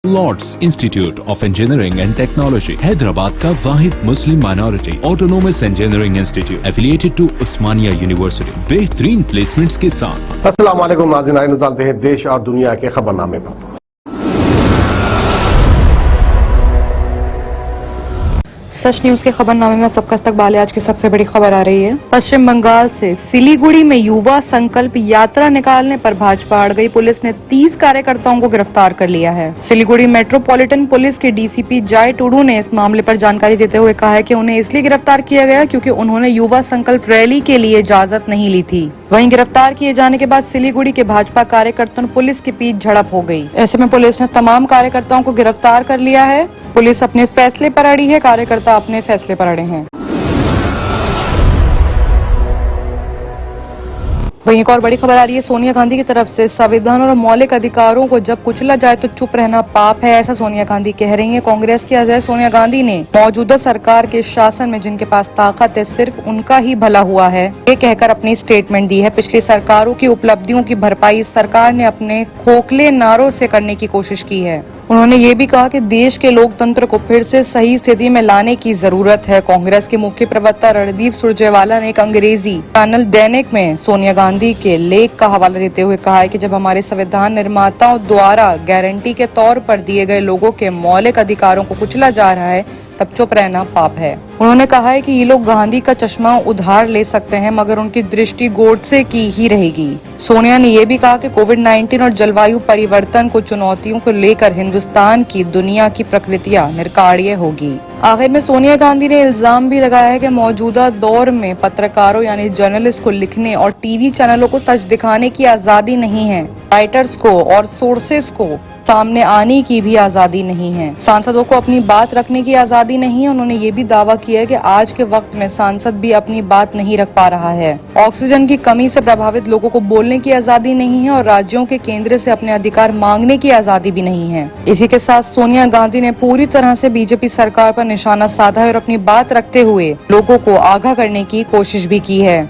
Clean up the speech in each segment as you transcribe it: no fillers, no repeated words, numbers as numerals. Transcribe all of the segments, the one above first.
Lord's Institute of Engineering and Technology Hyderabad का Wahid Muslim minority autonomous engineering institute affiliated to Osmania university बेहतरीन placements के साथ। अस्सलाम वालेकुम नाज़रीन, आइए चलते हैं देश और दुनिया के खबरनामे पर। सच न्यूज के खबरनामे में सबका इस्तकबाल है। आज की सबसे बड़ी खबर आ रही है पश्चिम बंगाल से। सिलीगुड़ी में युवा संकल्प यात्रा निकालने पर भाजपा अड़ गई। पुलिस ने 30 कार्यकर्ताओं को गिरफ्तार कर लिया है। सिलीगुड़ी मेट्रोपॉलिटन पुलिस के डीसीपी जय टुडू ने इस मामले पर जानकारी देते हुए कहा है कि उन्हें इसलिए गिरफ्तार किया गया क्योंकि उन्होंने युवा संकल्प रैली के लिए इजाजत नहीं ली थी। वहीं गिरफ्तार किए जाने के बाद सिलीगुड़ी के भाजपा कार्यकर्ताओं ने पुलिस के बीच झड़प हो गई। ऐसे में पुलिस ने तमाम कार्यकर्ताओं को गिरफ्तार कर लिया है। पुलिस अपने फैसले पर अड़ी है, कार्यकर्ता अपने फैसले पर अड़े हैं। वहीं एक और बड़ी खबर आ रही है सोनिया गांधी की तरफ से। संविधान और मौलिक अधिकारों को जब कुचला जाए तो चुप रहना पाप है, ऐसा सोनिया गांधी कह रही हैं। कांग्रेस की अध्यक्ष सोनिया गांधी ने मौजूदा सरकार के शासन में जिनके पास ताकत है सिर्फ उनका ही भला हुआ है, ये कहकर अपनी स्टेटमेंट दी है। पिछली सरकारों की उपलब्धियों की भरपाई सरकार ने अपने खोखले नारों से करने की कोशिश की है। उन्होंने ये भी कहा कि देश के लोकतंत्र को फिर से सही स्थिति में लाने की जरूरत है। कांग्रेस के मुख्य प्रवक्ता रणदीप सुरजेवाला ने एक अंग्रेजी चैनल दैनिक में सोनिया गांधी के लेख का हवाला देते हुए कहा है कि जब हमारे संविधान निर्माताओं द्वारा गारंटी के तौर पर दिए गए लोगों के मौलिक अधिकारों को कुचला जा रहा है तब चुप रहना पाप है। उन्होंने कहा है कि ये लोग गांधी का चश्मा उधार ले सकते हैं मगर उनकी दृष्टि गोडसे की ही रहेगी। सोनिया ने यह भी कहा कि कोविड-19 और जलवायु परिवर्तन को चुनौतियों को लेकर हिंदुस्तान की दुनिया की प्रकृतियां निर्कार्य होगी। आखिर में सोनिया गांधी ने इल्जाम भी लगाया है कि मौजूदा दौर में पत्रकारों यानी जर्नलिस्ट को लिखने और टीवी चैनलों को सच दिखाने की आजादी नहीं है। राइटर्स को और सोर्सेस को सामने आने की भी आजादी नहीं है। सांसदों को अपनी बात रखने की आजादी नहीं है। उन्होंने ये भी दावा किया है कि आज के वक्त में सांसद भी अपनी बात नहीं रख पा रहा है। ऑक्सीजन की कमी से प्रभावित लोगों को बोलने की आजादी नहीं है और राज्यों के केंद्र से अपने अधिकार मांगने की आजादी भी नहीं है। इसी के साथ सोनिया गांधी ने पूरी तरह से बीजेपी सरकार पर निशाना साधा है और अपनी बात रखते हुए लोगों को आगाह करने की कोशिश भी की है।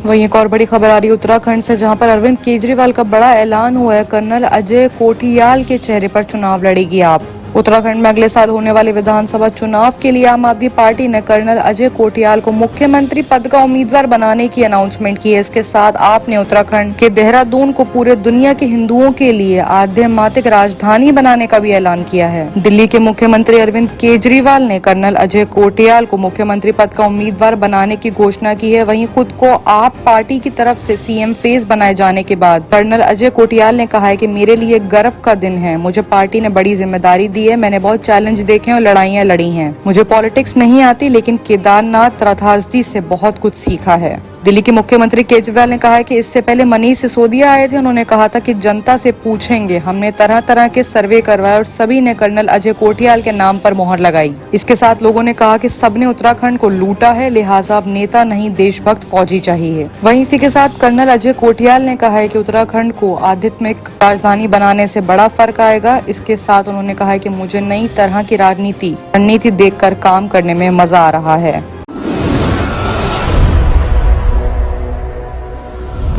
वहीं एक और बड़ी खबर आ रही है उत्तराखंड से, जहां पर अरविंद केजरीवाल का बड़ा ऐलान हुआ है। कर्नल अजय कोठियाल के चेहरे पर चुनाव लड़ेगी आप। उत्तराखंड में अगले साल होने वाले विधानसभा चुनाव के लिए आम आदमी पार्टी ने कर्नल अजय कोठियाल को मुख्यमंत्री पद का उम्मीदवार बनाने की अनाउंसमेंट की है। इसके साथ आपने उत्तराखंड के देहरादून को पूरे दुनिया के हिंदुओं के लिए आध्यात्मिक राजधानी बनाने का भी ऐलान किया है। दिल्ली के मुख्यमंत्री अरविंद केजरीवाल ने कर्नल अजय कोठियाल को मुख्यमंत्री पद का उम्मीदवार बनाने की घोषणा की है। वहीं खुद को आप पार्टी की तरफ से सीएम फेस बनाए जाने के बाद कर्नल अजय कोठियाल ने कहा है कि मेरे लिए गर्व का दिन है। मुझे पार्टी ने बड़ी जिम्मेदारी दी है। मैंने बहुत चैलेंज देखे और लड़ाइयाँ लड़ी हैं। मुझे पॉलिटिक्स नहीं आती लेकिन केदारनाथ त्रासदी से बहुत कुछ सीखा है। दिल्ली के मुख्यमंत्री केजरीवाल ने कहा है कि इससे पहले मनीष सिसोदिया आए थे। उन्होंने कहा था कि जनता से पूछेंगे। हमने तरह तरह के सर्वे करवाए और सभी ने कर्नल अजय कोठियाल के नाम पर मोहर लगाई। इसके साथ लोगों ने कहा कि सबने उत्तराखंड को लूटा है, लिहाजा अब नेता नहीं देशभक्त फौजी चाहिए। वहीं इसी के साथ कर्नल अजय कोठियाल ने कहा है कि उत्तराखंड को आध्यात्मिक राजधानी बनाने से बड़ा फर्क आएगा। इसके साथ उन्होंने कहा है कि मुझे नई तरह की रणनीति देखकर काम करने में मजा आ रहा है।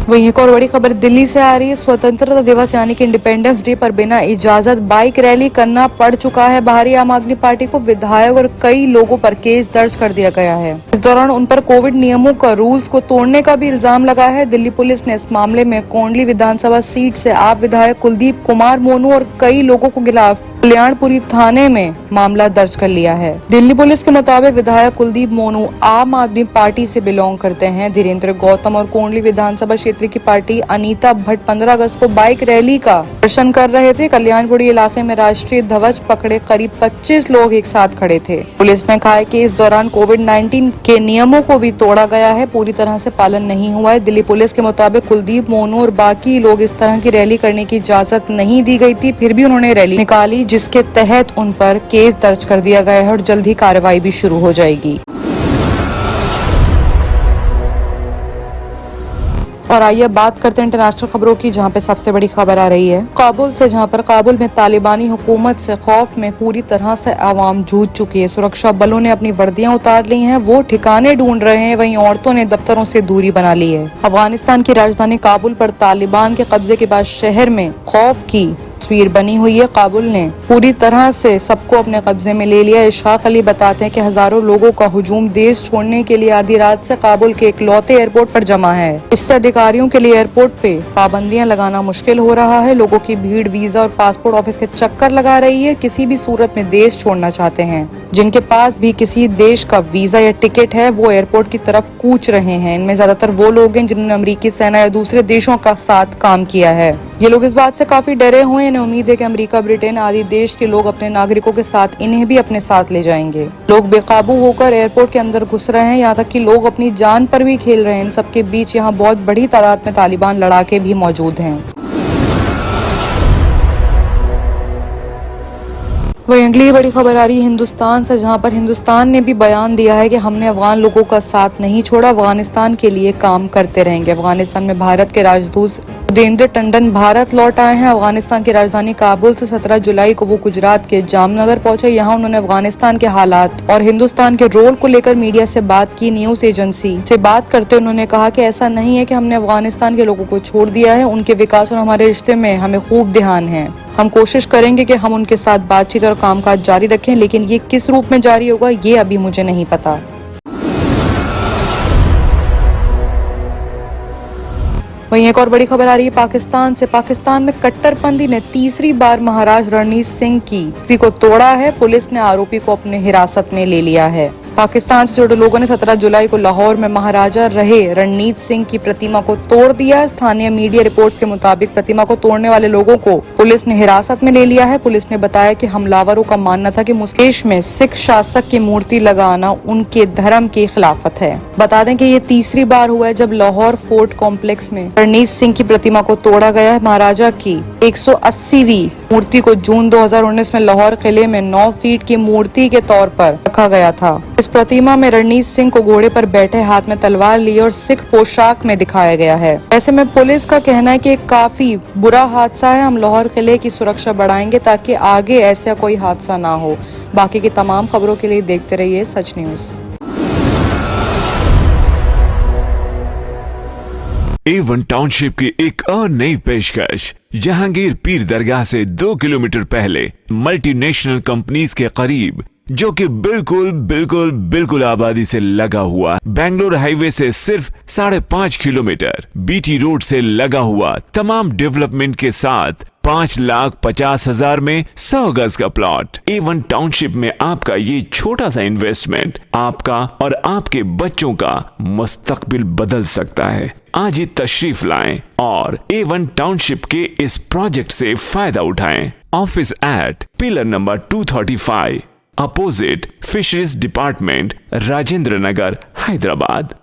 वहीं एक और बड़ी खबर दिल्ली से आ रही है। स्वतंत्रता दिवस यानी कि इंडिपेंडेंस डे पर बिना इजाजत बाइक रैली करना पड़ चुका है भारी। आम आदमी पार्टी को विधायक और कई लोगों पर केस दर्ज कर दिया गया है। इस दौरान उन पर कोविड नियमों का रूल्स को तोड़ने का भी इल्जाम लगा है। दिल्ली पुलिस ने इस मामले में कोंडली विधानसभा सीट से आप विधायक कुलदीप कुमार मोनू और कई लोगों के खिलाफ कल्याणपुरी थाने में मामला दर्ज कर लिया है। दिल्ली पुलिस के मुताबिक विधायक कुलदीप मोनू आम आदमी पार्टी से बिलोंग करते हैं। धीरेन्द्र गौतम और कोंडली विधानसभा क्षेत्र की पार्टी अनीता भट्ट 15 अगस्त को बाइक रैली का प्रदर्शन कर रहे थे। कल्याणपुरी इलाके में राष्ट्रीय ध्वज पकड़े करीब 25 लोग एक साथ खड़े थे। पुलिस ने कहा है कि इस दौरान कोविड-19 के नियमों को भी तोड़ा गया है, पूरी तरह से पालन नहीं हुआ है। दिल्ली पुलिस के मुताबिक कुलदीप मोनू और बाकी लोग इस तरह की रैली करने की इजाजत नहीं दी गई थी, फिर भी उन्होंने रैली निकाली, जिसके तहत उन पर केस दर्ज कर दिया गया है और जल्द ही कार्रवाई भी शुरू हो जाएगी। और आइए बात करते हैं इंटरनेशनल खबरों की, जहां पे सबसे बड़ी खबर आ रही है काबुल से, जहां पर काबुल में तालिबानी हुकूमत से खौफ में पूरी तरह से आवाम जूझ चुकी है। सुरक्षा बलों ने अपनी वर्दियां उतार ली हैं, वो ठिकाने ढूंढ रहे हैं, वहीं औरतों ने दफ्तरों से दूरी बना ली है। अफगानिस्तान की राजधानी काबुल पर तालिबान के कब्जे के बाद शहर में खौफ की तस्वीर बनी हुई है। काबुल ने पूरी तरह से सबको अपने कब्जे में ले लिया। इशफाक अली बताते हैं कि हजारों लोगों का हुजूम देश छोड़ने के लिए आधी रात से काबुल के इकलौते एयरपोर्ट पर जमा है। इससे अधिकारियों के लिए एयरपोर्ट पे पाबंदियां लगाना मुश्किल हो रहा है। लोगों की भीड़ वीजा और पासपोर्ट ऑफिस के चक्कर लगा रही है। किसी भी सूरत में देश छोड़ना चाहते हैं, जिनके पास भी किसी देश का वीजा या टिकट है, वो एयरपोर्ट की तरफ कूच रहे हैं। इनमें ज्यादातर वो लोग हैं जिन्होंने अमेरिकी सेना या दूसरे देशों का साथ काम किया है। ये लोग इस बात से काफी डरे हुए हैं। इन्हें उम्मीद है कि अमेरिका, ब्रिटेन आदि देश के लोग अपने नागरिकों के साथ इन्हें भी अपने साथ ले जाएंगे। लोग बेकाबू होकर एयरपोर्ट के अंदर घुस रहे हैं, यहाँ तक कि लोग अपनी जान पर भी खेल रहे हैं। इन सबके बीच यहाँ बहुत बड़ी तादाद में तालिबान लड़ाके भी मौजूद हैं। वही अगली बड़ी खबर आ रही है हिंदुस्तान से, जहां पर हिंदुस्तान ने भी बयान दिया है कि हमने अफगान लोगों का साथ नहीं छोड़ा, अफगानिस्तान के लिए काम करते रहेंगे। अफगानिस्तान में भारत के राजदूत उदेंद्र टंडन भारत लौट आए हैं। अफगानिस्तान की राजधानी काबुल से 17 जुलाई को वो गुजरात के जामनगर पहुंचे। यहाँ उन्होंने अफगानिस्तान के हालात और हिंदुस्तान के रोल को लेकर मीडिया से बात की। न्यूज एजेंसी से बात करते उन्होंने कहा कि ऐसा नहीं है कि हमने अफगानिस्तान के लोगों को छोड़ दिया है, उनके विकास और हमारे रिश्ते में हमें खूब ध्यान है। हम कोशिश करेंगे कि हम उनके साथ बातचीत और कामकाज जारी रखें, लेकिन ये किस रूप में जारी होगा ये अभी मुझे नहीं पता। वहीं एक और बड़ी खबर आ रही है पाकिस्तान से। पाकिस्तान में कट्टरपंथी ने तीसरी बार महाराज रणनीत सिंह की को तोड़ा है। पुलिस ने आरोपी को अपने हिरासत में ले लिया है। पाकिस्तान से जुड़े लोगों ने 17 जुलाई को लाहौर में महाराजा रहे रणनीत सिंह की प्रतिमा को तोड़ दिया। स्थानीय मीडिया रिपोर्ट्स के मुताबिक प्रतिमा को तोड़ने वाले लोगों को पुलिस ने हिरासत में ले लिया है। पुलिस ने बताया कि हमलावरों का मानना था कि मुस्लिम में सिख शासक की मूर्ति लगाना उनके धर्म की खिलाफत है। बता दें कि ये तीसरी बार हुआ है जब लाहौर फोर्ट कॉम्प्लेक्स में रणनीत सिंह की प्रतिमा को तोड़ा गया है। महाराजा की 180वीं मूर्ति को जून 2019 में लाहौर किले में 9 फीट की मूर्ति के तौर पर रखा गया था। इस प्रतिमा में रणनीत सिंह को घोड़े पर बैठे, हाथ में तलवार लिए और सिख पोशाक में दिखाया गया है। ऐसे में पुलिस का कहना है कि काफी बुरा हादसा है। हम लाहौर किले की सुरक्षा बढ़ाएंगे ताकि आगे ऐसा कोई हादसा ना हो। बाकी की तमाम खबरों के लिए देखते रहिए सच न्यूज। A1 टाउनशिप की एक और नई पेशकश। जहांगीर पीर दरगाह से 2 किलोमीटर पहले मल्टीनेशनल कंपनीज के करीब, जो कि बिल्कुल आबादी से लगा हुआ, बेंगलोर हाईवे से सिर्फ 5.5 किलोमीटर, बीटी रोड से लगा हुआ, तमाम डेवलपमेंट के साथ 5,50,000 में 100 गज का प्लॉट। A1 टाउनशिप में आपका ये छोटा सा इन्वेस्टमेंट आपका और आपके बच्चों का मुस्तकबिल बदल सकता है। आज ही तशरीफ लाएं और A1 टाउनशिप के इस प्रोजेक्ट से फायदा उठाएं। Office at pillar number 235 opposite fisheries department, Rajendra Nagar, Hyderabad.